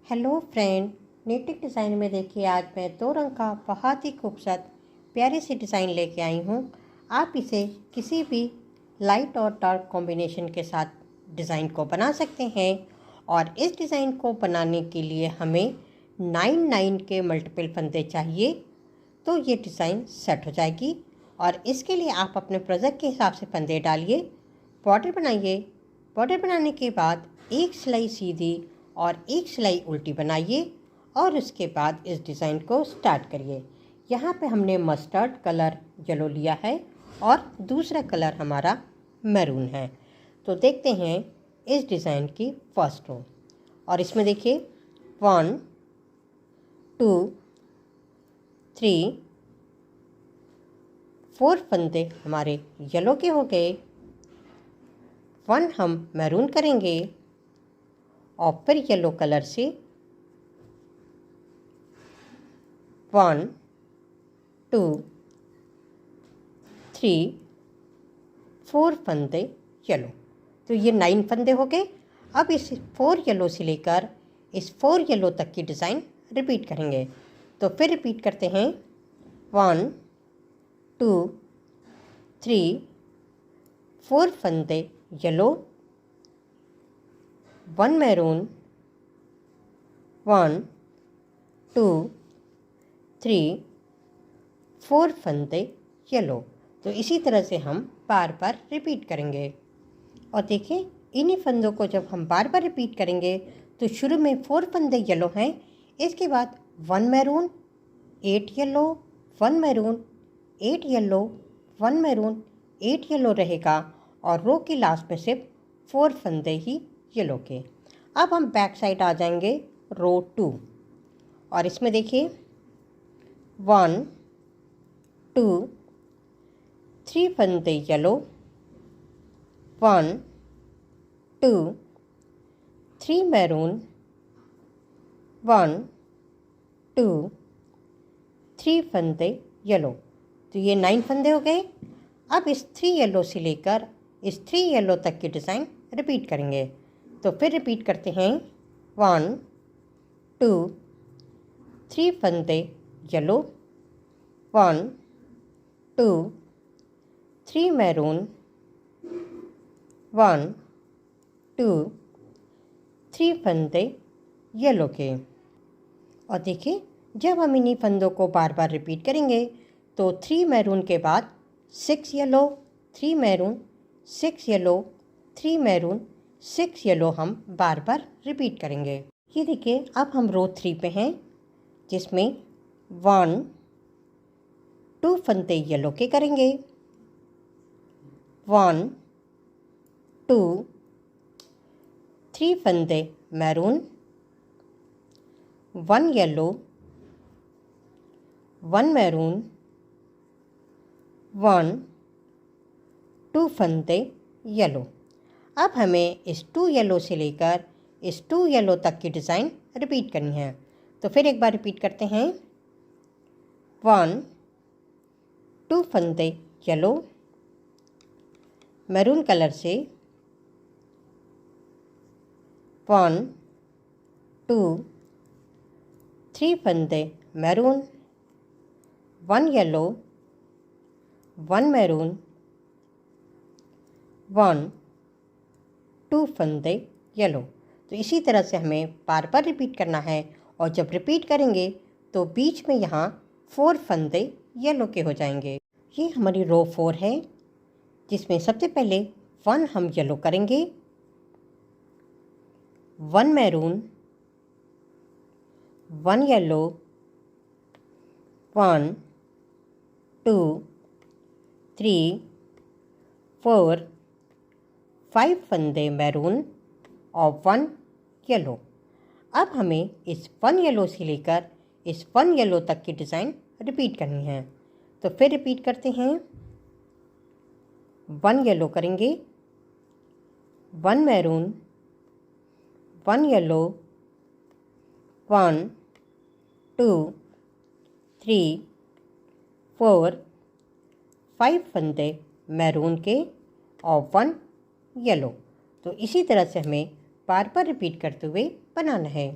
Hello friend, native design में देखिए आज मैं 2 रंग का बहुत ही खूबसूरत प्यारी सी डिज़ाइन लेके आई हूँ। आप इसे किसी भी लाइट और डार्क कॉम्बिनेशन के साथ डिज़ाइन को बना सकते हैं और इस डिज़ाइन को बनाने के लिए हमें 9 के मल्टीपल फंदे चाहिए तो ये डिज़ाइन सेट हो जाएगी। और इसके लिए आप अपने प्रोजेक्ट के हिसाब से फंदे डालिए, बॉर्डर बनाइए। बॉर्डर बनाने के बाद एक सिलाई सीधी और एक सिलाई उल्टी बनाइए और उसके बाद इस डिज़ाइन को स्टार्ट करिए। यहाँ पे हमने मस्टर्ड कलर येलो लिया है और दूसरा कलर हमारा मैरून है। तो देखते हैं इस डिज़ाइन की फर्स्ट रो। और इसमें देखिए 1 2 3 4 फंदे हमारे येलो के हो गए। 1 हम मैरून करेंगे और फिर येलो कलर से 1 2 3 4 फंदे येलो। तो ये 9 फंदे हो गए। अब इस 4 येलो से लेकर इस 4 येलो तक की डिज़ाइन रिपीट करेंगे। तो फिर रिपीट करते हैं 1 2 3 4 फंदे येलो, 1 मैरून, 1 2 3 4 फंदे येलो। तो इसी तरह से हम बार बार रिपीट करेंगे। और देखिए इन्हीं फंदों को जब हम बार बार रिपीट करेंगे तो शुरू में 4 फंदे येलो हैं, इसके बाद 1 maroon 8 yellow, 1 maroon 8 yellow, 1 maroon 8 yellow रहेगा और रो की लास्ट में सिर्फ 4 फंदे ही येलो के। अब हम बैक साइड आ जाएंगे रो 2 और इसमें देखिए 1 2 3 फंदे येलो, 1 2 3 मैरून, 1 2 3 फंदे येलो। तो ये 9 फंदे हो गए। अब इस 3 येलो से लेकर इस 3 येलो तक की डिज़ाइन रिपीट करेंगे। तो फिर रिपीट करते हैं 1 2 3 फंदे येलो, 1 2 3 मैरून, 1 2 3 फंदे येलो के। और देखिए जब हम इन्हीं फंदों को बार बार रिपीट करेंगे तो 3 मैरून के बाद 6 yellow, 3 maroon, 6 yellow, 3 maroon, 6 yellow हम बार बार रिपीट करेंगे। ये देखिए अब हम रो 3 पे हैं जिसमें 1 2 फंदे येलो के करेंगे, 1 2 3 फंदे मैरून, 1 येलो, 1 मैरून, 1 2 फंदे येलो। अब हमें इस 2 येलो से लेकर इस 2 येलो तक की डिज़ाइन रिपीट करनी है। तो फिर एक बार रिपीट करते हैं 1 2 फंदे येलो, मैरून कलर से 1 2 3 फंदे मैरून, 1 येलो, 1 मैरून, 1 2 फंदे येलो। तो इसी तरह से हमें बार बार रिपीट करना है और जब रिपीट करेंगे तो बीच में यहाँ 4 फंदे येलो के हो जाएंगे। ये हमारी रो 4 है जिसमें सबसे पहले 1 हम येलो करेंगे, 1 मैरून, 1 येलो, 1 2 3 4 5 फंदे मैरून और 1 येलो। अब हमें इस 1 येलो से लेकर इस 1 येलो तक की डिज़ाइन रिपीट करनी है। तो फिर रिपीट करते हैं 1 येलो करेंगे, 1 मैरून, 1 येलो, 1 2 3 4 5 फंदे मैरून के और 1 येलो। तो इसी तरह से हमें बार बार रिपीट करते हुए बनाना है।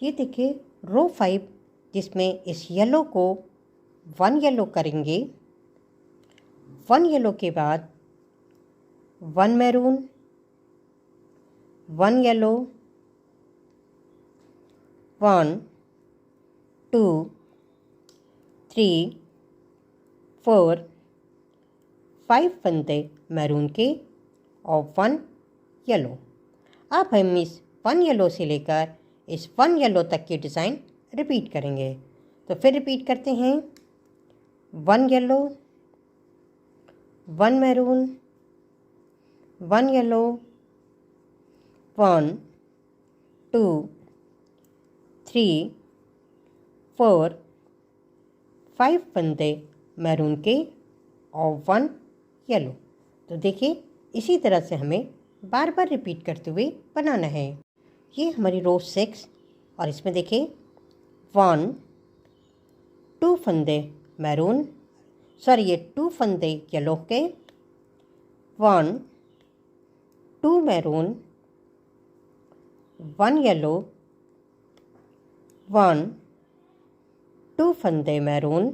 ये देखिए रो 5 जिसमें इस येलो को 1 येलो करेंगे, 1 येलो के बाद 1 मैरून, 1 येलो, 1 2 3 4 5 फंदे मैरून के और 1 येलो। अब हम इस 1 येलो से लेकर इस 1 येलो तक की डिज़ाइन रिपीट करेंगे। तो फिर रिपीट करते हैं 1 येलो, 1 मैरून, 1 येलो, 1 2 3 4 5 फंदे मैरून के और 1 येलो। तो देखिए इसी तरह से हमें बार बार रिपीट करते हुए बनाना है। ये हमारी रो 6 और इसमें देखिए 1 2 फंदे मैरून, ये 2 फंदे येलो के, 1 2 मैरून, 1 येलो, 1 2 फंदे मैरून,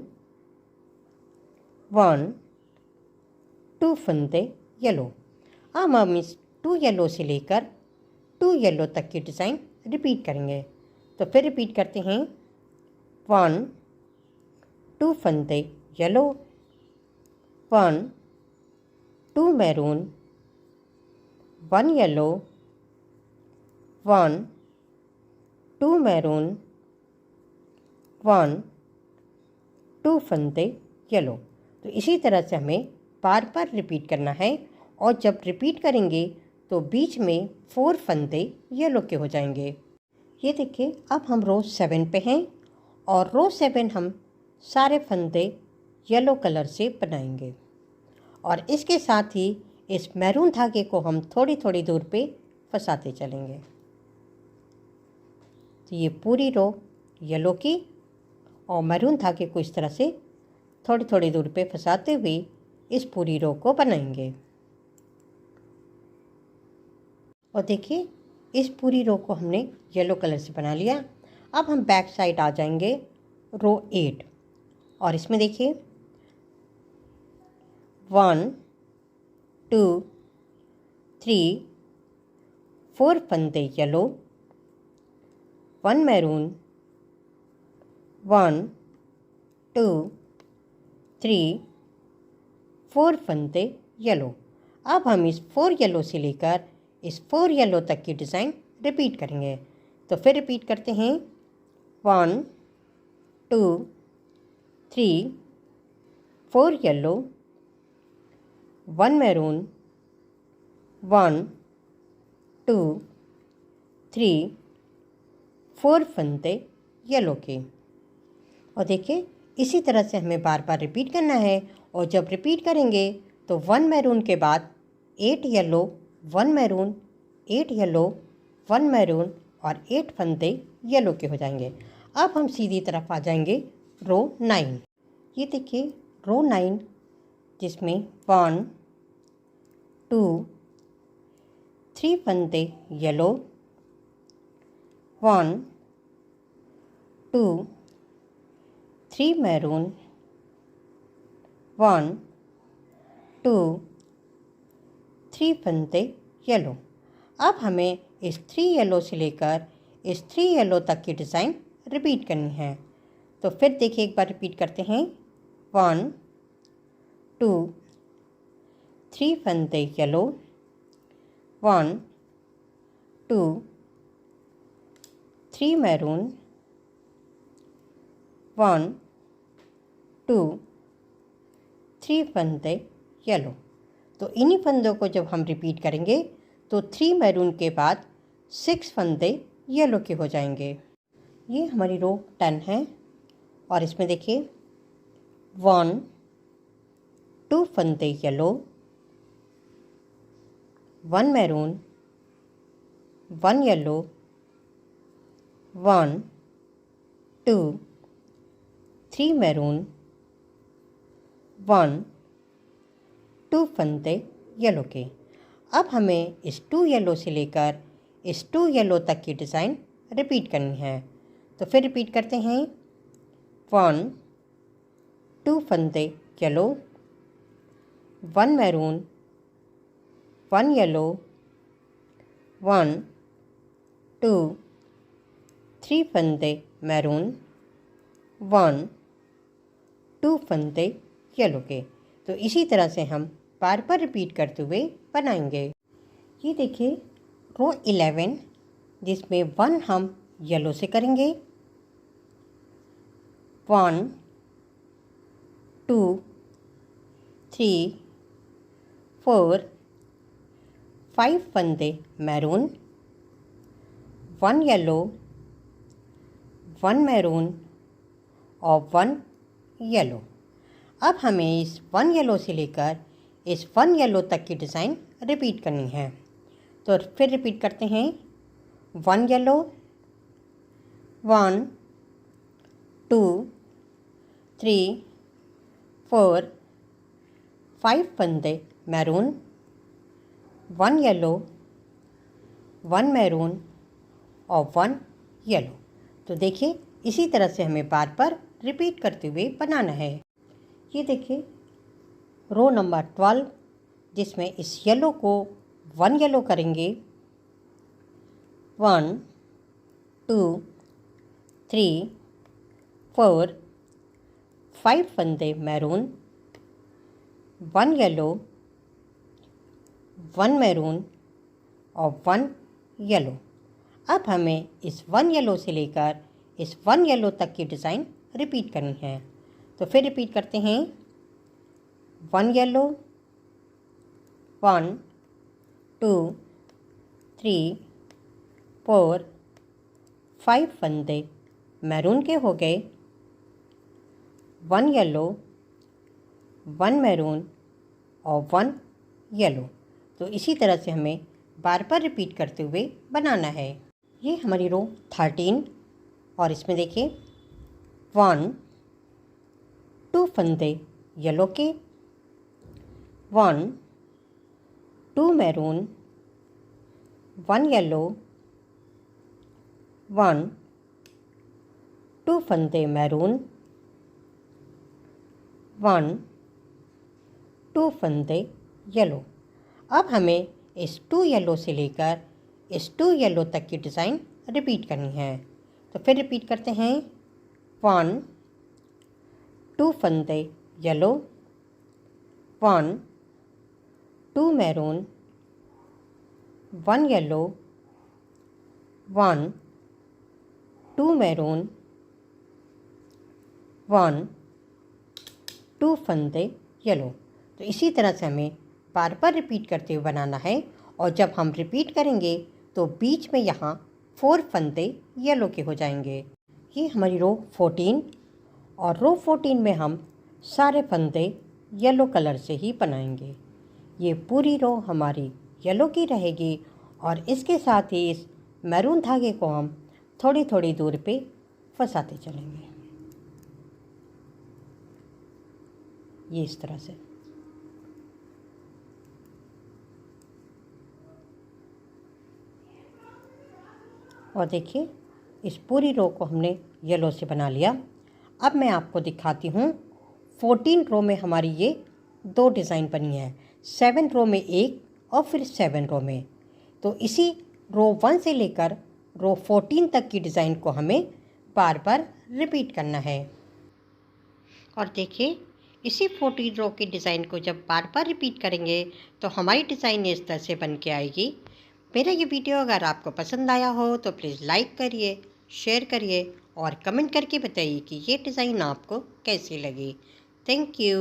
1 2 फंदे येलो। अब हम इस 2 येलो से लेकर 2 येलो तक की डिज़ाइन रिपीट करेंगे। तो फिर रिपीट करते हैं 1 2 फंदे येलो, 1 2 मैरून, 1 येलो, 1 2 मैरून, 1 2 फंदे येलो। तो इसी तरह से हमें बार बार रिपीट करना है और जब रिपीट करेंगे तो बीच में 4 फंदे येलो के हो जाएंगे। ये देखिए अब हम रो 7 पे हैं और रो 7 हम सारे फंदे येलो कलर से बनाएंगे और इसके साथ ही इस मैरून धागे को हम थोड़ी थोड़ी दूर पे फंसाते चलेंगे। तो ये पूरी रो येलो की और मैरून धागे को इस तरह से थोड़ी थोड़ी दूर पे फंसाते हुए इस पूरी रो को बनाएंगे। और देखिए इस पूरी रो को हमने येलो कलर से बना लिया। अब हम बैक साइड आ जाएंगे रो 8 और इसमें देखिए 1 2 3 4 फंदे येलो, 1 मैरून, 1 2 3 4 फंदे येलो। अब हम इस 4 येलो से लेकर इस 4 येलो तक की डिज़ाइन रिपीट करेंगे। तो फिर रिपीट करते हैं 1 2 3 4 येलो, 1 मैरून, 1 2 3 4 फंदे येलो के। और देखिए इसी तरह से हमें बार बार रिपीट करना है और जब रिपीट करेंगे तो 1 मैरून के बाद 8 येलो, 1 मैरून, 8 येलो, 1 मैरून और 8 फंदे येलो के हो जाएंगे। अब हम सीधी तरफ आ जाएंगे रो 9। ये देखिए रो 9 जिसमें 1 2 3 फंदे येलो, 1 2 3 मैरून, 1 2 3 फंदे येलो। अब हमें इस 3 येलो से लेकर इस 3 येलो तक की डिज़ाइन रिपीट करनी है। तो फिर देखिए एक बार रिपीट करते हैं 1 2 3 फंदे येलो, 1 2 3 मैरून, 1 2 3 फंदे येलो। तो इन्हीं फंदों को जब हम रिपीट करेंगे तो 3 मैरून के बाद 6 फंदे येलो के हो जाएंगे। ये हमारी रो 10 है और इसमें देखिए 1 2 फंदे येलो, 1 मैरून, 1 येलो, 1 2 3 मैरून, 1 2 फंदे येलो के। अब हमें इस 2 येलो से लेकर इस 2 येलो तक की डिज़ाइन रिपीट करनी है। तो फिर रिपीट करते हैं। 1 2 फंदे येलो, 1 मैरून, 1 येलो, 1 2 3 फंदे मैरून, 1 2 फंदे येलो के। तो इसी तरह से हम बार बार रिपीट करते हुए बनाएंगे। ये देखिए रो 11 जिसमें 1 हम येलो से करेंगे। 1 2 3 4 5 फंदे मैरून, 1 येलो, 1 मैरून और 1 येलो। अब हमें इस 1 येलो से लेकर इस 1 येलो तक की डिज़ाइन रिपीट करनी है। तो फिर रिपीट करते हैं। 1 येलो, 1 2 3 4 5 फंदे मैरून, 1 येलो, 1 मैरून और 1 येलो। तो देखिए इसी तरह से हमें बार बार रिपीट करते हुए बनाना है। ये देखिए रो नंबर 12 जिसमें इस येलो को 1 येलो करेंगे। 1 2 3 4 5 फंदे मैरून, 1 येलो, 1 मैरून और 1 येलो। अब हमें इस 1 येलो से लेकर इस 1 येलो तक की डिज़ाइन रिपीट करनी है। तो फिर रिपीट करते हैं। 1 येलो, 1 2 3 4 5 फंदे मैरून के हो गए, 1 येलो, 1 मैरून और 1 येलो। तो इसी तरह से हमें बार बार रिपीट करते हुए बनाना है। ये हमारी रो 13 और इसमें देखिए 1 2 फंदे येलो के, 1 2 मैरून, 1 येलो, 1 2 फंदे मैरून, 1 2 फंदे येलो। अब हमें इस 2 येलो से लेकर इस 2 येलो तक की डिज़ाइन रिपीट करनी है। तो फिर रिपीट करते हैं। 1 2 फंदे येलो, 1 2 मैरून, 1 येलो, 1 2 मैरून, 1 2 फंदे येलो। तो इसी तरह से हमें बार बार रिपीट करते हुए बनाना है। और जब हम रिपीट करेंगे तो बीच में यहाँ 4 फंदे येलो के हो जाएंगे। ये हमारी रो 14 और रो 14 में हम सारे फंदे येलो कलर से ही बनाएंगे। ये पूरी रो हमारी येलो की रहेगी और इसके साथ ही इस मैरून धागे को हम थोड़ी थोड़ी दूर पे फंसाते चलेंगे। ये इस तरह से। और देखिए इस पूरी रो को हमने येलो से बना लिया। अब मैं आपको दिखाती हूँ 14 रो में हमारी ये 2 डिज़ाइन बनी है, 7 रो में एक और फिर 7 रो में। तो इसी रो 1 से लेकर रो 14 तक की डिज़ाइन को हमें बार बार रिपीट करना है। और देखिए इसी 14 रो की डिज़ाइन को जब बार बार रिपीट करेंगे तो हमारी डिज़ाइन इस तरह से बन के आएगी। मेरा ये वीडियो अगर आपको पसंद आया हो तो प्लीज़ लाइक करिए, शेयर करिए और कमेंट करके बताइए कि ये डिज़ाइन आपको कैसी लगी। Thank you.